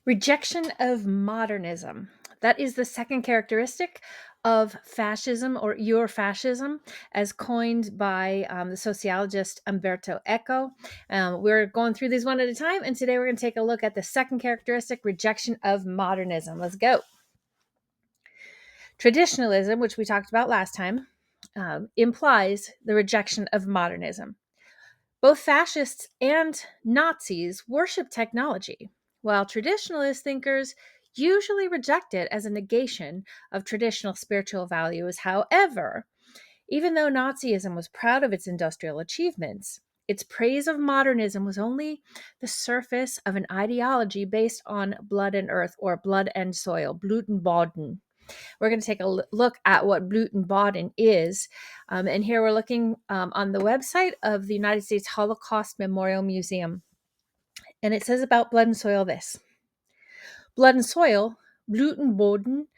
Rejection of modernism. That is the second characteristic of fascism or Ur-Fascism, as coined by the sociologist Umberto Eco. We're going through these one at a time, and today we're going to take a look at the second characteristic, rejection of modernism. Let's go. Traditionalism, which we talked about last time, implies the rejection of modernism. Both fascists and Nazis worship technology, while traditionalist thinkers usually reject it as a negation of traditional spiritual values. However, even though Nazism was proud of its industrial achievements, its praise of modernism was only the surface of an ideology based on blood and earth, or blood and soil, Blut and Boden. We're going to take a look at what Blut and Boden is. And here we're looking on the website of the United States Holocaust Memorial Museum. And it says about blood and soil this: blood and soil, Blut and Boden,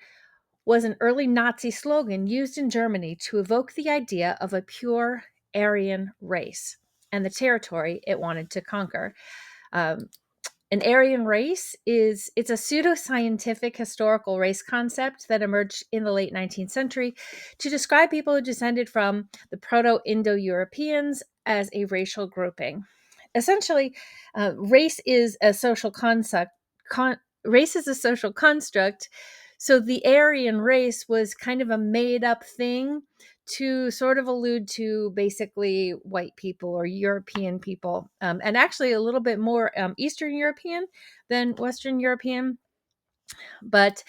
was an early Nazi slogan used in Germany to evoke the idea of a pure Aryan race and the territory it wanted to conquer. Um, An Aryan race it's a pseudoscientific historical race concept that emerged in the late 19th century to describe people who descended from the Proto-Indo-Europeans as a racial grouping. Essentially, race is a social concept. Race is a social construct. So the Aryan race was kind of a made-up thing to sort of allude to basically white people or European people, and actually a little bit more Eastern European than Western European. But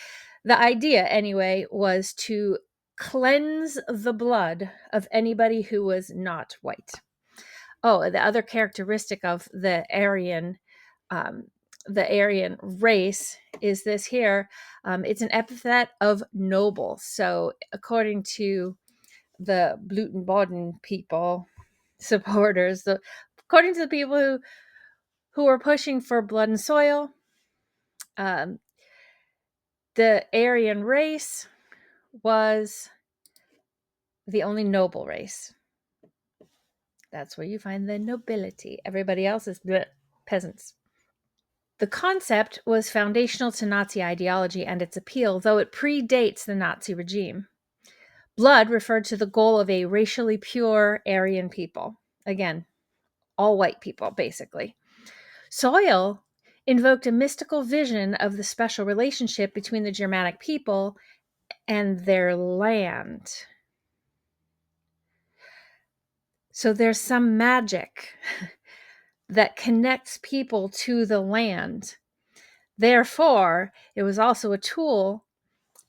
the idea, anyway, was to cleanse the blood of anybody who was not white. Oh, the other characteristic of um, the Aryan race is this here. It's an epithet of noble. So, according to the Blut and Boden people, supporters, according to the people who were pushing for blood and soil, um, the Aryan race was the only noble race. That's where you find the nobility. Everybody else is peasants. The concept was foundational to Nazi ideology and its appeal, though it predates the Nazi regime. Blood referred to the goal of a racially pure Aryan people. Again, all white people, basically. Soil invoked a mystical vision of the special relationship between the Germanic people and their land. So there's some magic that connects people to the land. Therefore, it was also a tool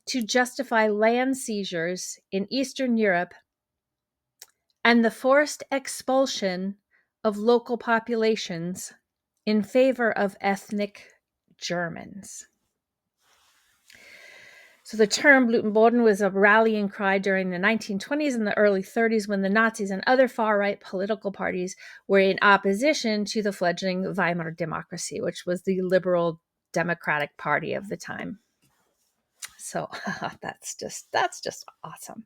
to justify land seizures in Eastern Europe and the forced expulsion of local populations in favor of ethnic Germans. So the term Blut und Boden was a rallying cry during the 1920s and the early 30s when the Nazis and other far-right political parties were in opposition to the fledgling Weimar democracy, which was the liberal democratic party of the time. So that's just awesome.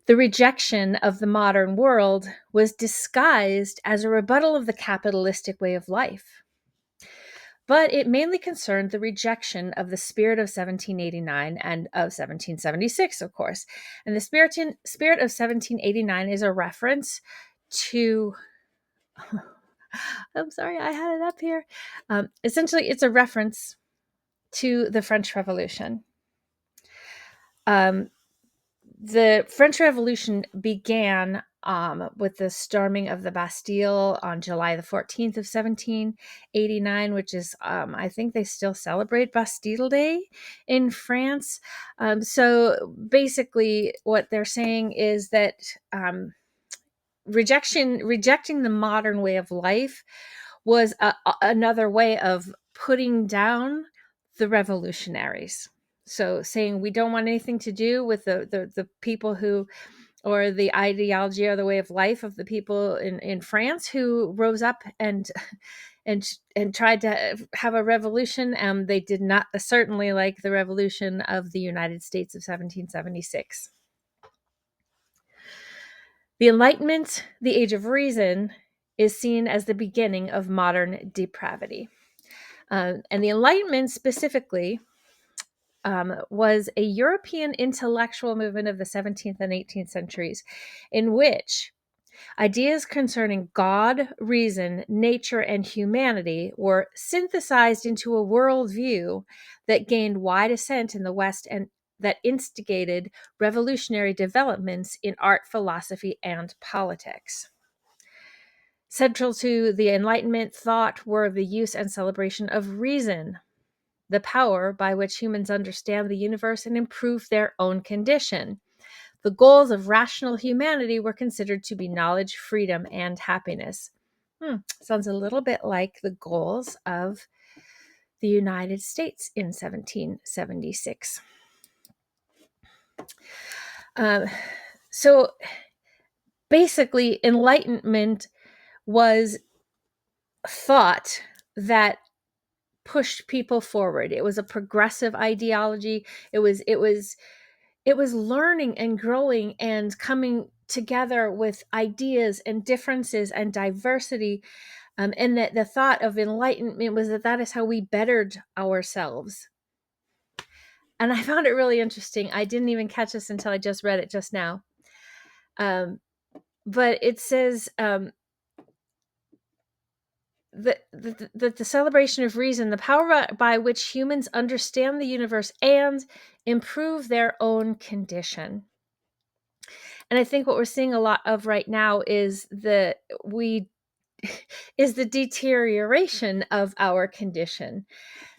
The rejection of the modern world was disguised as a rebuttal of the capitalistic way of life. But it mainly concerned the rejection of the spirit of 1789 and of 1776, of course. And the spirit of 1789 is a reference to, I'm sorry, I had it up here. Essentially, it's a reference to the French Revolution. The French Revolution began with the storming of the Bastille on July the 14th of 1789, which is, I think they still celebrate Bastille Day in France. So basically what they're saying is that rejecting the modern way of life was another way of putting down the revolutionaries. So saying we don't want anything to do with the people who, or the ideology or the way of life of the people in France who rose up and tried to have a revolution. They did not certainly like the revolution of the United States of 1776. The Enlightenment, the Age of Reason, is seen as the beginning of modern depravity. And the Enlightenment specifically was a European intellectual movement of the 17th and 18th centuries in which ideas concerning God, reason, nature, and humanity were synthesized into a worldview that gained wide assent in the West and that instigated revolutionary developments in art, philosophy, and politics. Central to the Enlightenment thought were the use and celebration of reason, the power by which humans understand the universe and improve their own condition. The goals of rational humanity were considered to be knowledge, freedom, and happiness. Sounds a little bit like the goals of the United States in 1776. So basically, Enlightenment was thought that pushed people forward. It was a progressive ideology. It was learning and growing and coming together with ideas and differences and diversity. And that the thought of enlightenment was that is how we bettered ourselves. And I found it really interesting. I didn't even catch this until I just read it just now. But it says the celebration of reason, the power by which humans understand the universe and improve their own condition. And I think what we're seeing a lot of right now is the deterioration of our condition.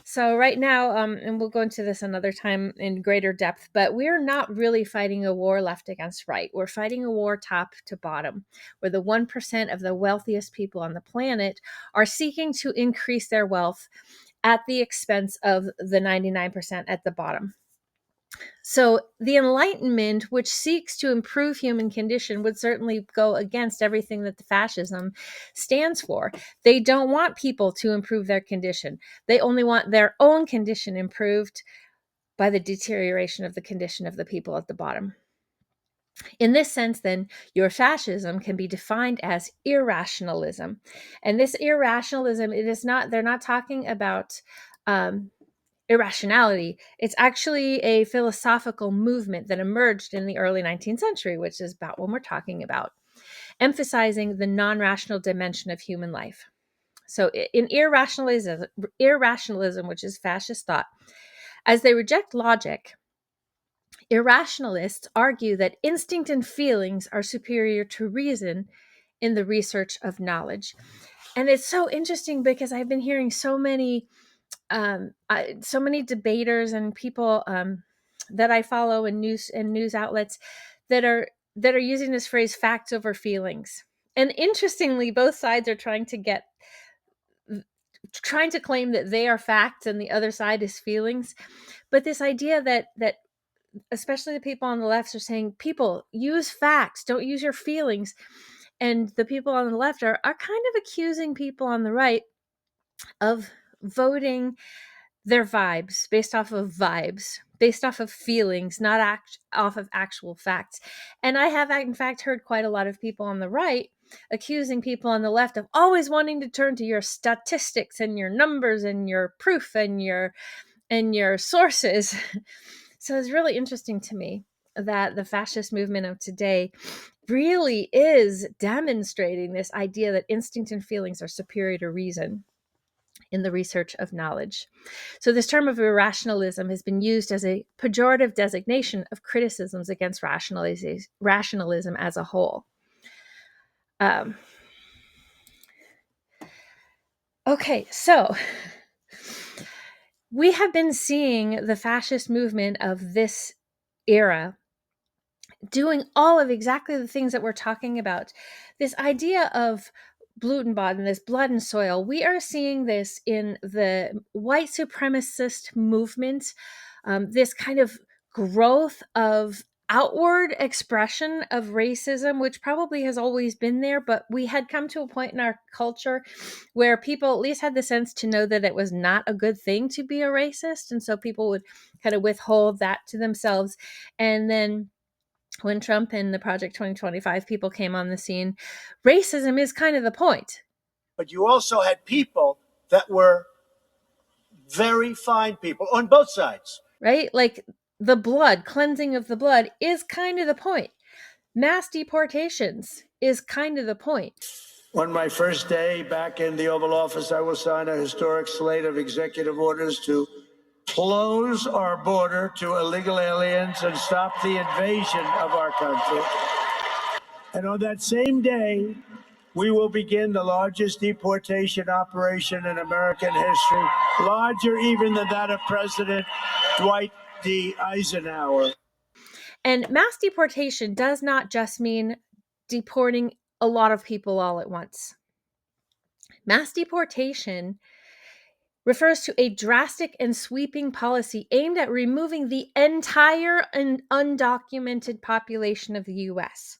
So right now, and we'll go into this another time in greater depth, but we're not really fighting a war left against right. We're fighting a war top to bottom, where the 1% of the wealthiest people on the planet are seeking to increase their wealth at the expense of the 99% at the bottom. So the Enlightenment, which seeks to improve human condition, would certainly go against everything that the fascism stands for. They don't want people to improve their condition. They only want their own condition improved by the deterioration of the condition of the people at the bottom. In this sense, then, Ur-Fascism can be defined as irrationalism. And this irrationalism, they're not talking about irrationality. It's actually a philosophical movement that emerged in the early 19th century, which is about what we're talking about, emphasizing the non-rational dimension of human life. So in irrationalism, which is fascist thought, as they reject logic, irrationalists argue that instinct and feelings are superior to reason in the research of knowledge. And it's so interesting because I've been hearing so many debaters and people that I follow in news outlets that are using this phrase "facts over feelings." And interestingly, both sides are trying to claim that they are facts and the other side is feelings. But this idea that especially the people on the left are saying, people use facts, don't use your feelings, and the people on the left are kind of accusing people on the right of voting their vibes, based off of feelings, not off of actual facts. And I have, in fact, heard quite a lot of people on the right accusing people on the left of always wanting to turn to your statistics and your numbers and your proof and your sources. So it's really interesting to me that the fascist movement of today really is demonstrating this idea that instinct and feelings are superior to reason in the research of knowledge. So this term of irrationalism has been used as a pejorative designation of criticisms against rationalism as a whole. Okay, so we have been seeing the fascist movement of this era doing all of exactly the things that we're talking about. This idea of Blut and Boden, this blood and soil, we are seeing this in the white supremacist movement, this kind of growth of outward expression of racism, which probably has always been there, but we had come to a point in our culture where people at least had the sense to know that it was not a good thing to be a racist. And so people would kind of withhold that to themselves. And then when Trump and the Project 2025 people came on the scene, racism is kind of the point. But you also had people that were very fine people on both sides. Right? Like the blood, cleansing of the blood is kind of the point. Mass deportations is kind of the point. On my first day back in the Oval Office, I will sign a historic slate of executive orders to close our border to illegal aliens and stop the invasion of our country. And on that same day, we will begin the largest deportation operation in American history, larger even than that of President Dwight D. Eisenhower. And mass deportation does not just mean deporting a lot of people all at once. Mass deportation refers to a drastic and sweeping policy aimed at removing the entire and undocumented population of the US,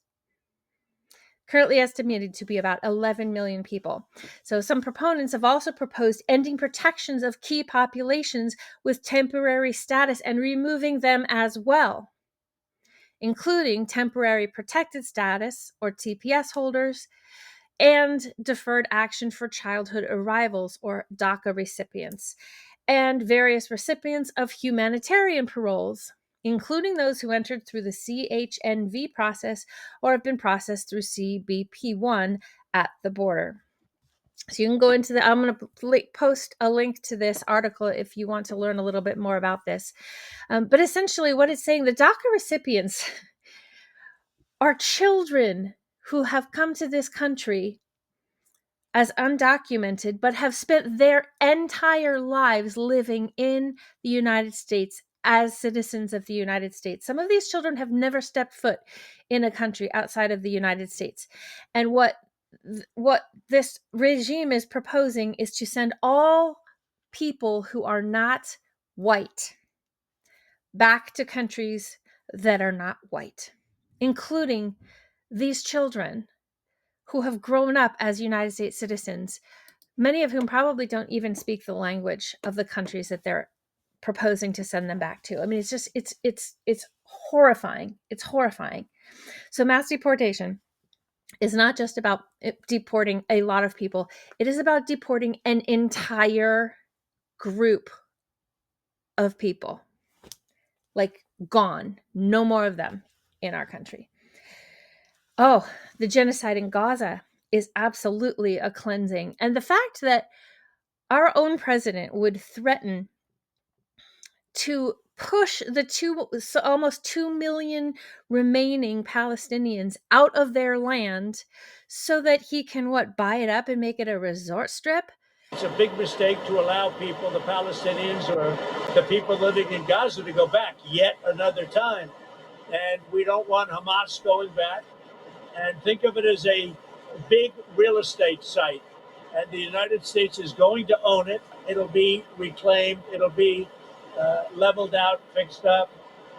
currently estimated to be about 11 million people. So some proponents have also proposed ending protections of key populations with temporary status and removing them as well, including temporary protected status or TPS holders and deferred action for childhood arrivals or DACA recipients, and various recipients of humanitarian paroles, including those who entered through the CHNV process or have been processed through CBP1 at the border. So you can go into I'm going to post a link to this article if you want to learn a little bit more about this. But essentially what it's saying, the DACA recipients are children who have come to this country as undocumented, but have spent their entire lives living in the United States as citizens of the United States. Some of these children have never stepped foot in a country outside of the United States. And what this regime is proposing is to send all people who are not white back to countries that are not white, including these children who have grown up as United States citizens, many of whom probably don't even speak the language of the countries that they're proposing to send them back to. I mean, it's horrifying. It's horrifying. So mass deportation is not just about deporting a lot of people. It is about deporting an entire group of people. Like gone. No more of them in our country. Oh, the genocide in Gaza is absolutely a cleansing. And the fact that our own president would threaten to push the almost 2 million remaining Palestinians out of their land so that he can buy it up and make it a resort strip. It's a big mistake to allow people, the Palestinians or the people living in Gaza, to go back yet another time. And we don't want Hamas going back. And think of it as a big real estate site. And the United States is going to own it. It'll be reclaimed. It'll be leveled out, fixed up.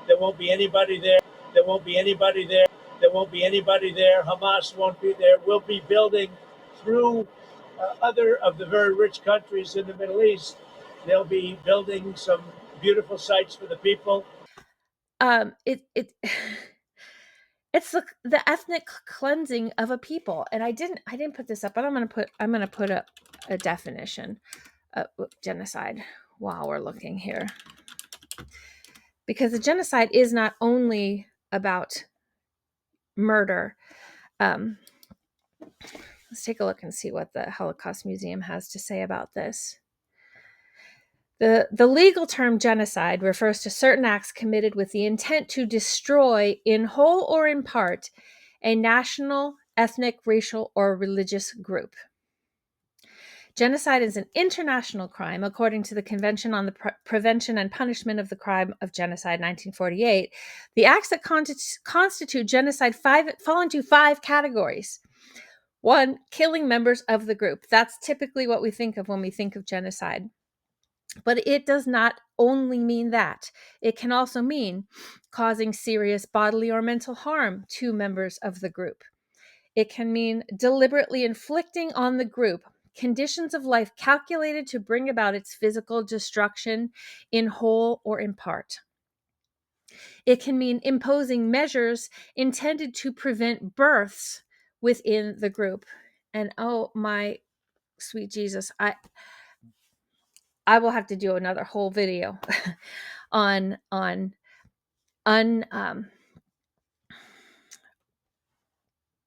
There won't be anybody there. There won't be anybody there. There won't be anybody there. Hamas won't be there. We'll be building through other of the very rich countries in the Middle East. They'll be building some beautiful sites for the people. It's the ethnic cleansing of a people, and I didn't put this up, but I'm gonna put up a definition of genocide while we're looking here, because the genocide is not only about murder. Let's take a look and see what the Holocaust Museum has to say about this. The legal term genocide refers to certain acts committed with the intent to destroy, in whole or in part, a national, ethnic, racial, or religious group. Genocide is an international crime according to the Convention on the Prevention and Punishment of the Crime of Genocide, 1948. The acts that constitute genocide fall into 5 categories. 1, killing members of the group. That's typically what we think of when we think of genocide. But it does not only mean that. It can also mean causing serious bodily or mental harm to members of the group. It can mean deliberately inflicting on the group conditions of life calculated to bring about its physical destruction in whole or in part. It can mean imposing measures intended to prevent births within the group. And oh my sweet Jesus, I will have to do another whole video on un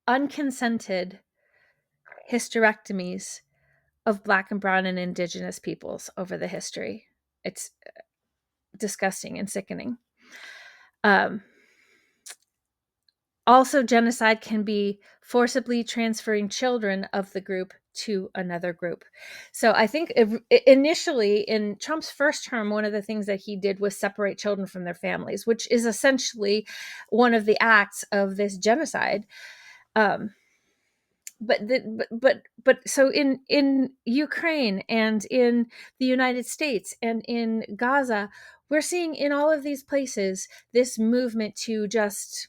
unconsented hysterectomies of Black and brown and indigenous peoples over the history. It's disgusting and sickening. Um, Also, genocide can be forcibly transferring children of the group to another group. So I think initially in Trump's first term, one of the things that he did was separate children from their families, which is essentially one of the acts of this genocide. Um, but so in Ukraine and in the United States and in Gaza, we're seeing in all of these places this movement to just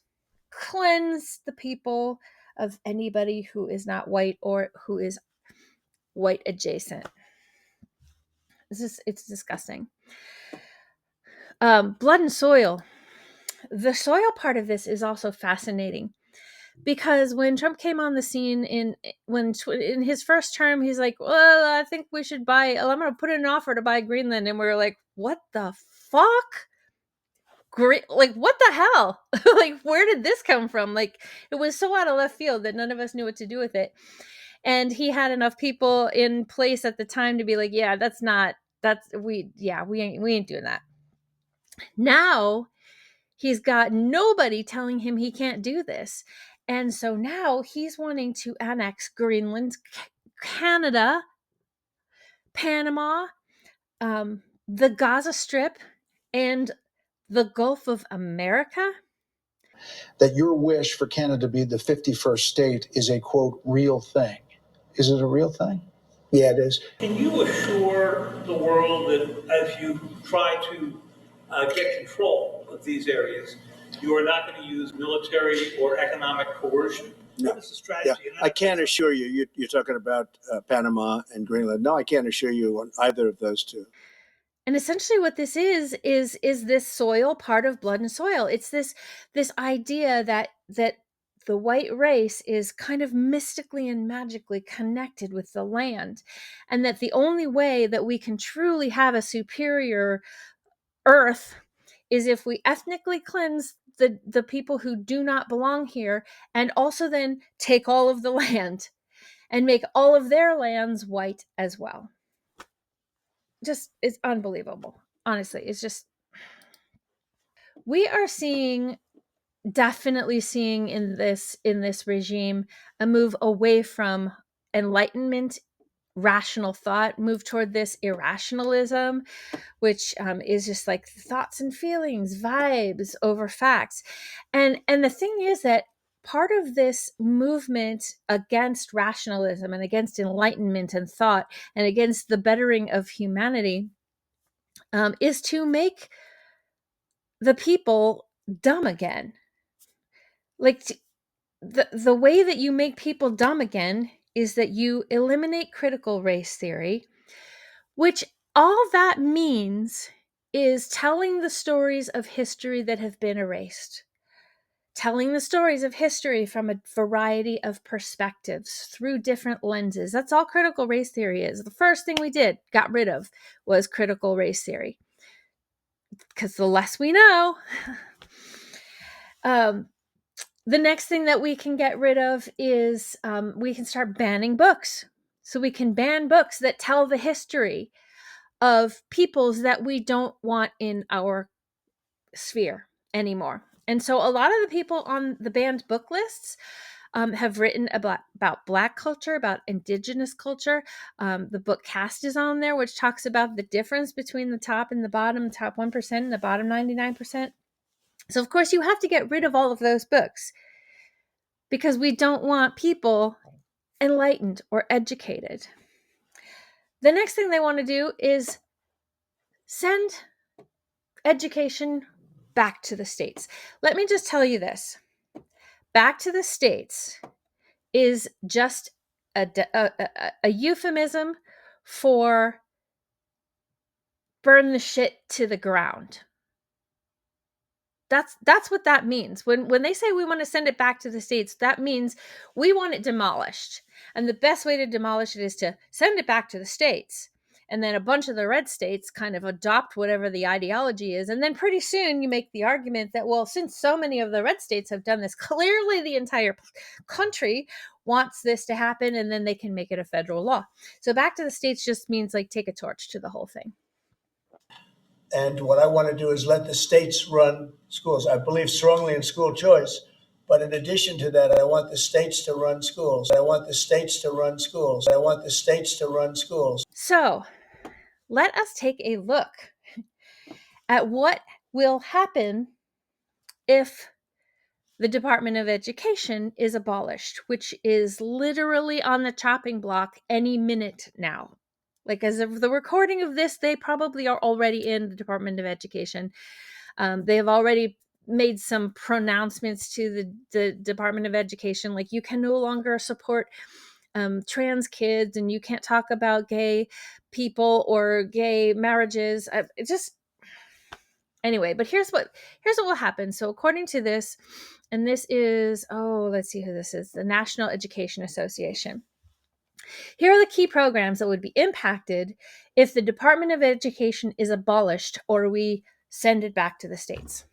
cleanse the people of anybody who is not white or who is white adjacent. It's disgusting. Blood and soil. The soil part of this is also fascinating because when Trump came on the scene in his first term, he's like, "Well, I think we should buy. I'm going to put in an offer to buy Greenland," and we were like, "What the fuck? Great, like what the hell?" Like, where did this come from? Like, it was so out of left field that none of us knew what to do with it. And he had enough people in place at the time to be like, "Yeah, we ain't doing that." Now he's got nobody telling him he can't do this, and so now he's wanting to annex Greenland, Canada, Panama, the Gaza Strip, and the Gulf of America. That your wish for Canada to be the 51st state is a, quote, real thing. Is it a real thing? Yeah, it is. Can you assure the world that as you try to get control of these areas, you are not going to use military or economic coercion? No. What is the strategy? Yeah. I can't assure you. You're talking about Panama and Greenland. No, I can't assure you on either of those two. And essentially what this is this soil part of blood and soil. It's this idea that the white race is kind of mystically and magically connected with the land, and that the only way that we can truly have a superior earth is if we ethnically cleanse the people who do not belong here, and also then take all of the land and make all of their lands white as well. Just, it's unbelievable. Honestly, it's just, we are definitely seeing in this regime a move away from enlightenment, rational thought, move toward this irrationalism, which is just like thoughts and feelings, vibes over facts. And the thing is that part of this movement against rationalism and against enlightenment and thought and against the bettering of humanity is to make the people dumb again. Like, the way that you make people dumb again is that you eliminate critical race theory, which all that means is telling the stories of history that have been erased, telling the stories of history from a variety of perspectives through different lenses. That's all critical race theory is. The first thing we got rid of, was critical race theory, because the less we know. The next thing that we can get rid of is we can start banning books. So we can ban books that tell the history of peoples that we don't want in our sphere anymore. And so a lot of the people on the banned book lists have written about Black culture, about indigenous culture. The book Caste is on there, which talks about the difference between the top and the bottom, top 1% and the bottom 99%. So, of course, you have to get rid of all of those books because we don't want people enlightened or educated. The next thing they want to do is send education back to the states. Let me just tell you this. Back to the states is just a euphemism for burn the shit to the ground. That's what that means. When they say we want to send it back to the states, that means we want it demolished. And the best way to demolish it is to send it back to the states And then a bunch of the red states kind of adopt whatever the ideology is. And then pretty soon you make the argument that, well, since so many of the red states have done this, clearly the entire country wants this to happen, and then they can make it a federal law. So back to the states just means like take a torch to the whole thing. And what I want to do is let the states run schools. I believe strongly in school choice. But in addition to that, I want the states to run schools. I want the states to run schools. I want the states to run schools. So let us take a look at what will happen if the Department of Education is abolished, which is literally on the chopping block any minute now. Like, as of the recording of this, they probably are already in the Department of Education. They have already made some pronouncements to the Department of Education, like you can no longer support trans kids, and you can't talk about gay people or gay marriages. Anyway, but here's what will happen. So according to this, and this is, let's see who this is, the National Education Association. Here are the key programs that would be impacted if the Department of Education is abolished or we send it back to the states.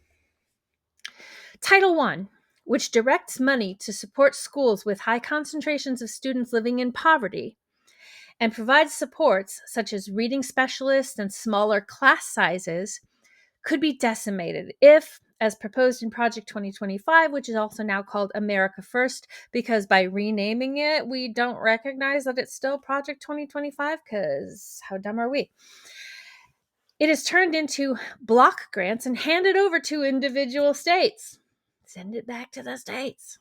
Title I, which directs money to support schools with high concentrations of students living in poverty and provides supports such as reading specialists and smaller class sizes, could be decimated if, as proposed in Project 2025, which is also now called America First, because by renaming it, we don't recognize that it's still Project 2025, because how dumb are we? It is turned into block grants and handed over to individual states. Send it back to the states.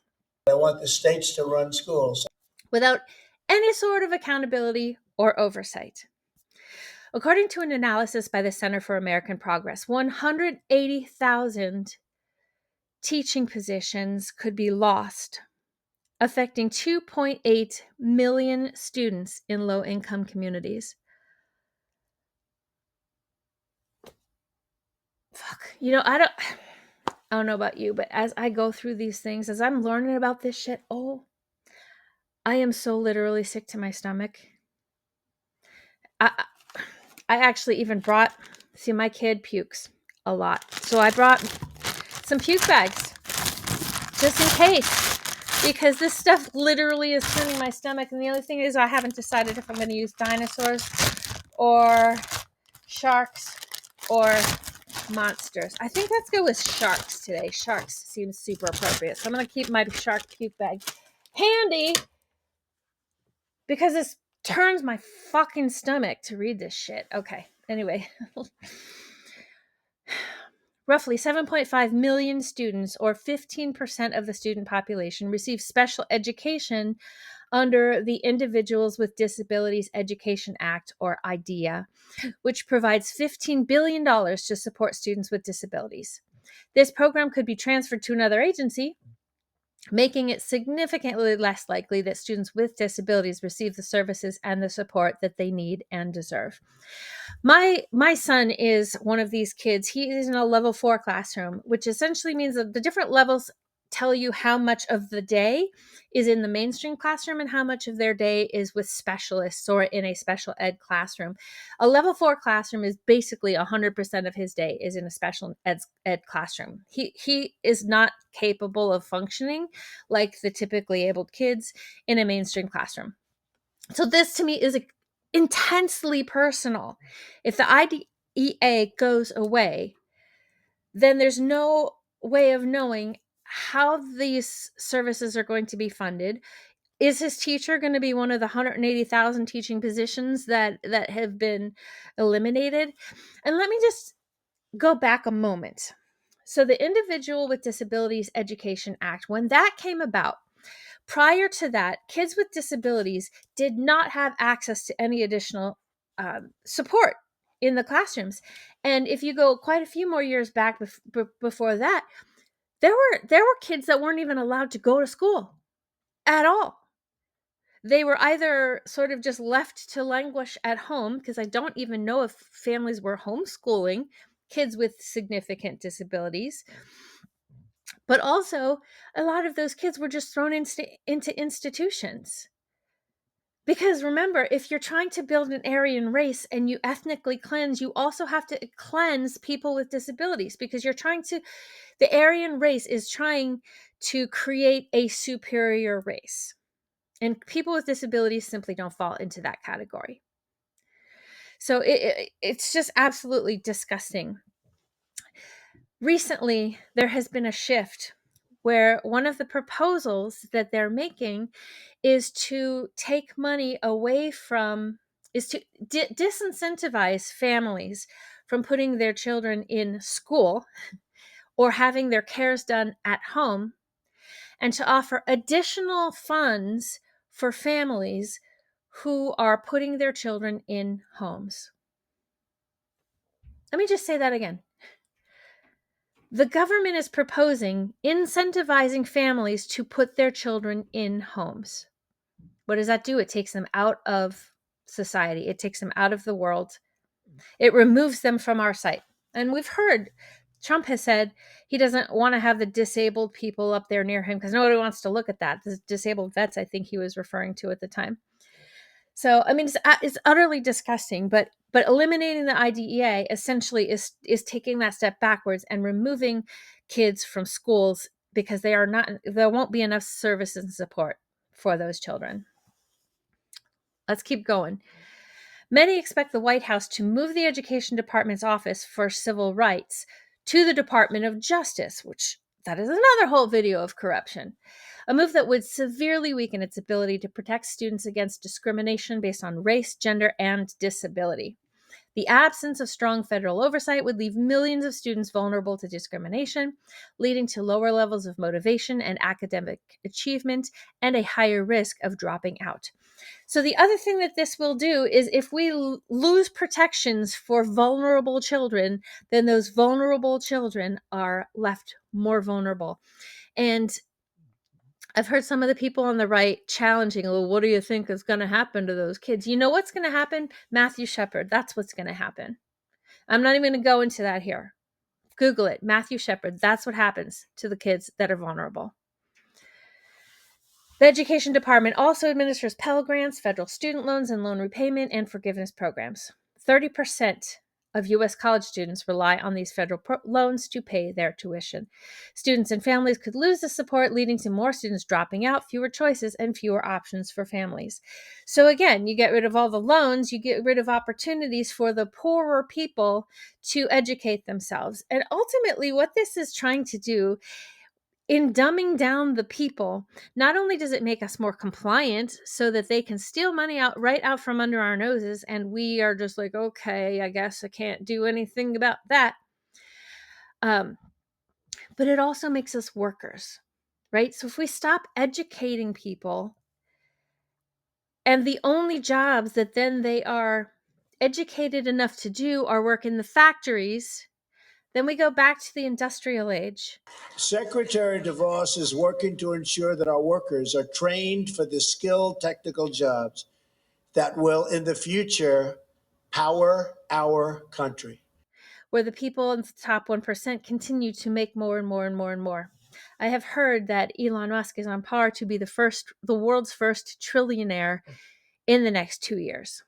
I want the states to run schools without any sort of accountability or oversight. According to an analysis by the Center for American Progress, 180,000 teaching positions could be lost, affecting 2.8 million students in low-income communities. Fuck. I don't know about you, but as I go through these things, as I'm learning about this shit, I am so literally sick to my stomach. I actually even brought, see, my kid pukes a lot. So I brought some puke bags just in case, because this stuff literally is turning my stomach. And the only thing is, I haven't decided if I'm going to use dinosaurs or sharks or monsters. I think let's go with sharks today. Sharks seems super appropriate. So I'm going to keep my shark puke bag handy because this turns my fucking stomach to read this shit. Okay. Anyway. Roughly 7.5 million students, or 15% of the student population, receive special education under the Individuals with Disabilities Education Act, or IDEA, which provides $15 billion to support students with disabilities. This program could be transferred to another agency, making it significantly less likely that students with disabilities receive the services and the support that they need and deserve. My son is one of these kids. He is in a level 4 classroom, which essentially means that the different levels tell you how much of the day is in the mainstream classroom and how much of their day is with specialists or in a special ed classroom. A level 4 classroom is basically 100% of his day is in a special ed classroom. He is not capable of functioning like the typically abled kids in a mainstream classroom. So this to me is intensely personal. If the IDEA goes away, then there's no way of knowing how these services are going to be funded. Is his teacher going to be one of the 180,000 teaching positions that have been eliminated? And let me just go back a moment. So the Individual with Disabilities Education Act, when that came about, prior to that, kids with disabilities did not have access to any additional support in the classrooms. And if you go quite a few more years back before that, there were kids that weren't even allowed to go to school at all. They were either sort of just left to languish at home, because I don't even know if families were homeschooling kids with significant disabilities. But also, a lot of those kids were just thrown into institutions Because remember, if you're trying to build an Aryan race and you ethnically cleanse, you also have to cleanse people with disabilities, because the Aryan race is trying to create a superior race. And people with disabilities simply don't fall into that category. So it's just absolutely disgusting. Recently, there has been a shift where one of the proposals that they're making is to take money away from, is to disincentivize families from putting their children in school or having their cares done at home, and to offer additional funds for families who are putting their children in homes. Let me just say that again. The government is proposing incentivizing families to put their children in homes. What does that do? It takes them out of society. It takes them out of the world. It removes them from our sight. And we've heard Trump has said he doesn't want to have the disabled people up there near him because nobody wants to look at that. The disabled vets, I think he was referring to at the time. So, I mean, it's utterly disgusting, but eliminating the IDEA essentially is taking that step backwards and removing kids from schools because there won't be enough services and support for those children. Let's keep going. Many expect the White House to move the Education Department's Office for Civil Rights to the Department of Justice, which that is another whole video of corruption. A move that would severely weaken its ability to protect students against discrimination based on race, gender, and disability. The absence of strong federal oversight would leave millions of students vulnerable to discrimination, leading to lower levels of motivation and academic achievement and a higher risk of dropping out. So the other thing that this will do is if we lose protections for vulnerable children, then those vulnerable children are left more vulnerable. And I've heard some of the people on the right challenging, well, what do you think is going to happen to those kids? You know what's going to happen? Matthew Shepard, that's what's going to happen. I'm not even going to go into that here. Google it, Matthew Shepard. That's what happens to the kids that are vulnerable. The Education Department also administers Pell Grants, federal student loans, and loan repayment and forgiveness programs. 30% of U.S. college students rely on these federal loans to pay their tuition. Students and families could lose the support, leading to more students dropping out, fewer choices, and fewer options for families. So again, you get rid of all the loans, you get rid of opportunities for the poorer people to educate themselves. And ultimately, what this is trying to do in dumbing down the people, not only does it make us more compliant so that they can steal money right out from under our noses, and we are just like, okay, I guess I can't do anything about that. But it also makes us workers, right? So if we stop educating people, and the only jobs that then they are educated enough to do are work in the factories, then we go back to the industrial age. Secretary DeVos is working to ensure that our workers are trained for the skilled technical jobs that will, in the future, power our country. Where the people in the top 1% continue to make more and more and more and more. I have heard that Elon Musk is on par to be the world's first trillionaire in the next 2 years.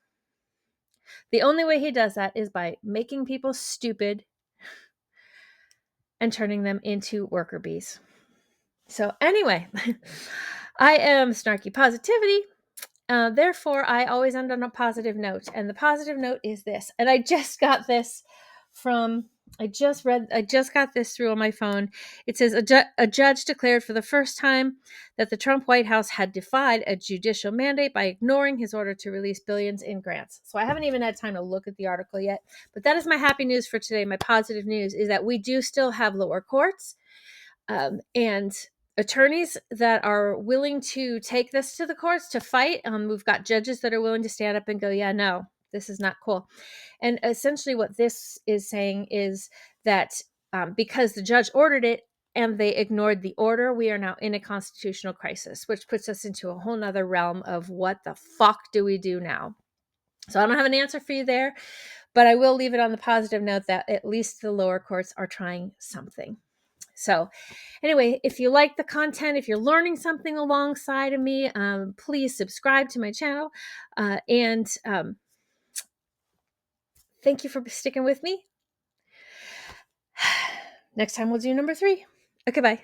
The only way he does that is by making people stupid and turning them into worker bees. So anyway, I am Snarky Positivity. Therefore, I always end on a positive note. And the positive note is this. And I just got this I just got this through on my phone. It says a judge declared for the first time that the Trump White House had defied a judicial mandate by ignoring his order to release billions in grants. So I haven't even had time to look at the article yet. But that is my happy news for today. My positive news is that we do still have lower courts. And attorneys that are willing to take this to the courts to fight. We've got judges that are willing to stand up and go, yeah, no, this is not cool. And essentially what this is saying is that because the judge ordered it and they ignored the order, we are now in a constitutional crisis, which puts us into a whole nother realm of what the fuck do we do now? So I don't have an answer for you there, but I will leave it on the positive note that at least the lower courts are trying something. So anyway, if you like the content, if you're learning something alongside of me, please subscribe to my channel. And thank you for sticking with me. Next time we'll do number 3. Okay, bye.